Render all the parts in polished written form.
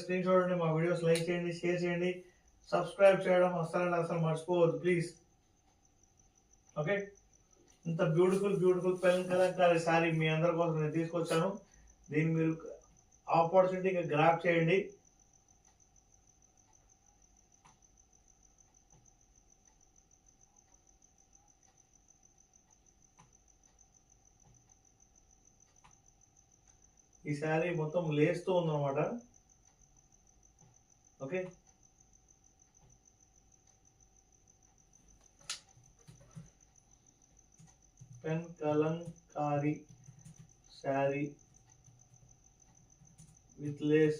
Screen చూడండి, మా videos like చేయండి, షేర్ చేయండి, సబ్స్క్రైబ్ చేయడం అసలు మర్చిపోవద్దు ప్లీజ్. ఓకే, ఇంత బ్యూటిఫుల్ పెన్ కలంకారీ శారీ మీ అందరి కోసం నేను తీసుకొచ్చాను. దీన్ని మీరు ఆపర్చునిటీగా గ్రాప్ చేయండి. ఈ శారీ మొత్తం లేస్తూ ఉందన్నమాట. Okay, pen kalamkari sari with lace.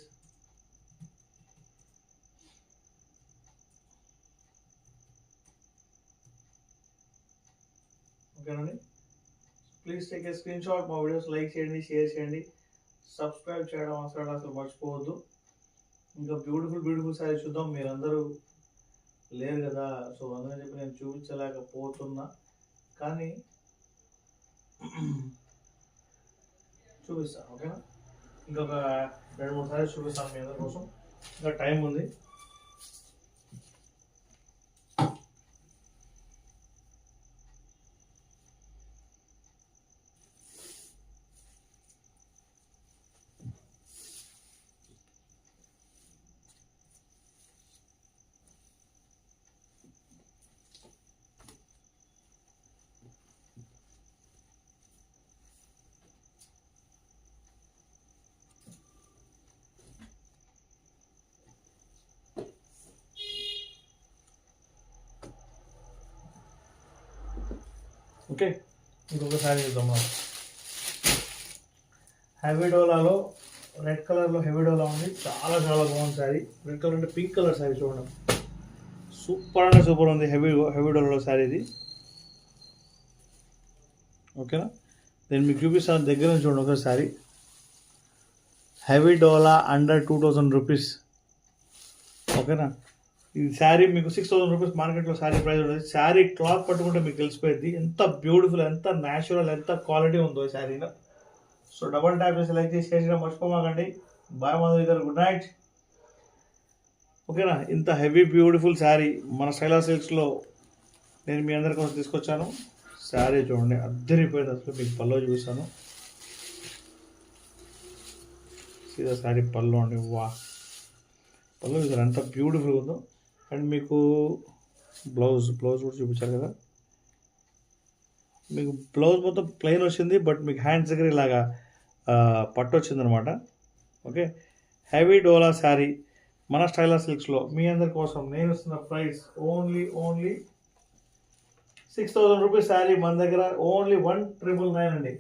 ఓకేనండి, please take a screen shot, మా వీడియోస్ లైక్ చేయండి, షేర్ చేయండి, సబ్స్క్రైబ్ చేయడం అసలు మర్చిపోవద్దు. ఇంకా బ్యూటిఫుల్ శారీ చూద్దాం. మీరందరూ లేరు కదా, సో అందుకని చెప్పి నేను చూపించలేకపోతున్నా, కానీ చూపిస్తాను. ఓకేనా, ఇంకొక 2-3 సార్లు చూపిస్తాను మీ అందరి కోసం. ఇంకా టైం ఉంది. ఓకే, ఇంకొకసారి చూద్దాం. హెవీ డోలాలో రెడ్ కలర్లో హెవీ డోలా ఉంది. చాలా బాగుంది శారీ. రెడ్ కలర్ అంటే పింక్ కలర్ శారీ చూడండి, సూపర్ ఉంది. హెవీ డోలాలో శారీ ఇది. ఓకేనా, నేను మీకు చూపిస్తాను దగ్గర నుంచి చూడండి ఒకసారి. హెవీ డోలా అండర్ 2000 రూపీస్. ఓకేనా, ఈ శారీ మీకు 6000 రూపీస్ మార్కెట్లో శారీ ప్రైస్ ఉంటుంది. శారీ క్లాత్ పట్టుకుంటే మీకు తెలిసిపోయింది ఎంత బ్యూటిఫుల్, ఎంత న్యాచురల్, ఎంత క్వాలిటీ ఉందో ఈ శారీలో. సో డబల్ ట్యాప్ చేసి లైక్ చేసి షేర్ చేయడం మర్చిపోమాకండి. బాయ్ మాధవి గారు, గుడ్ నైట్. ఓకేనా, ఇంత హెవీ బ్యూటిఫుల్ శారీ మన శైలా సిల్క్స్లో నేను మీ అందరి కోసం తీసుకొచ్చాను. శారీ చూడండి, అద్దరిపోయింది అసలు. మీకు పల్లో చూపిస్తాను. సీదా శారీ పల్లో అండి. వా, పల్లో చూసారు ఎంత బ్యూటిఫుల్ ఉందో. అండ్ మీకు బ్లౌజ్ కూడా చూపించారు కదా. మీకు బ్లౌజ్ మొత్తం ప్లెయిన్ వచ్చింది, బట్ మీకు హ్యాండ్స్ దగ్గర ఇలాగా పట్టు వచ్చింది అనమాట. ఓకే, హెవీ డోలా శారీ మన స్టైలా సిల్క్స్లో మీ అందరి కోసం నేను ఇస్తున్న ప్రైస్ ఓన్లీ 6000 రూపీస్ శారీ మన దగ్గర. ఓన్లీ 1999 అండి,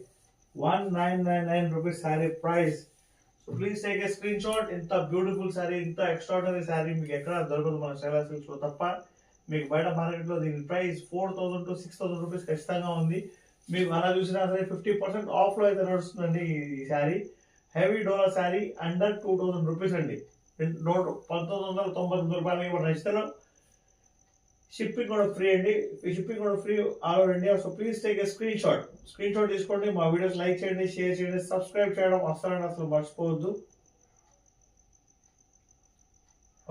1999 rupees sari price. So please take a screen shot. ఇంత బ్యూటిఫుల్ శారీ, ఇంత ఎక్స్ట్రాడనరీ శారీ మీకు ఎక్కడ దొరకదు మన స్టైలా సిల్క్స్లో తప్ప. మీకు బయట మార్కెట్లో దీని ప్రైస్ 4000 to 6000 రూపీస్ ఖచ్చితంగా ఉంది. మీకు అలా చూసినా సరే 50% ఆఫ్లో అయితే నడుస్తుందండి ఈ శారీ. హెవీ డోలా శారీ అండర్ 2000 రూపీస్ అండి. 1999 రూపాయలు ఇప్పుడు నచ్చుతాను. షిప్పింగ్ కూడా ఫ్రీ అండి. షిప్పింగ్ కూడా free all over India. So please take a screen shot తీసుకోండి. మా వీడియోస్ లైక్ చేయండి, షేర్ చేయండి, సబ్స్క్రైబ్ చేయడం అసలు మర్చిపోవద్దు.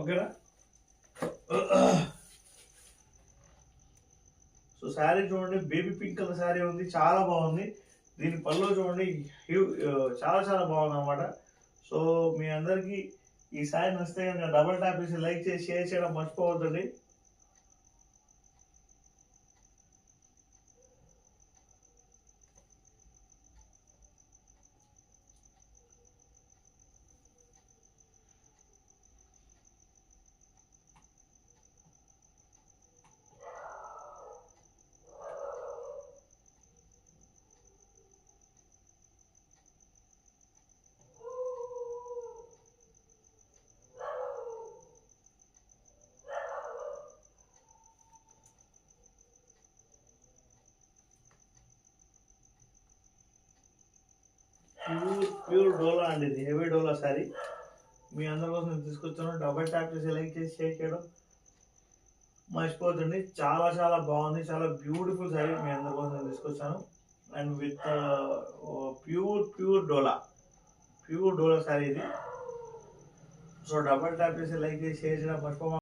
ఓకేనా, సో శారీ చూడండి, బేబీ పింక్ కలర్ శారీ ఉంది, చాలా బాగుంది. దీని పళ్ళు చూడండి, చాలా బాగుంది అనమాట. సో మీ అందరికీ ఈ శారీ నచ్చితే కనుక డబల్ ట్యాప్ చేసి లైక్ చేసి షేర్ చేయడం మర్చిపోవద్దండి. ప్యూర్ డోలా అండి, ఇది హెవీ డోలా శారీ మీ అందరి కోసం నేను తీసుకొచ్చాను. డబల్ ట్యాప్ చేసి లైక్ చేసి షేర్ చేయడం మర్చిపోతుంది. చాలా బాగుంది, చాలా బ్యూటిఫుల్ శారీ మీ అందరి కోసం నేను తీసుకొచ్చాను. అండ్ విత్ ప్యూర్ డోలా శారీ ఇది. సో డబల్ ట్యాప్ చేసి లైక్ చేసి షేర్ చేయడం మర్చిపోమా.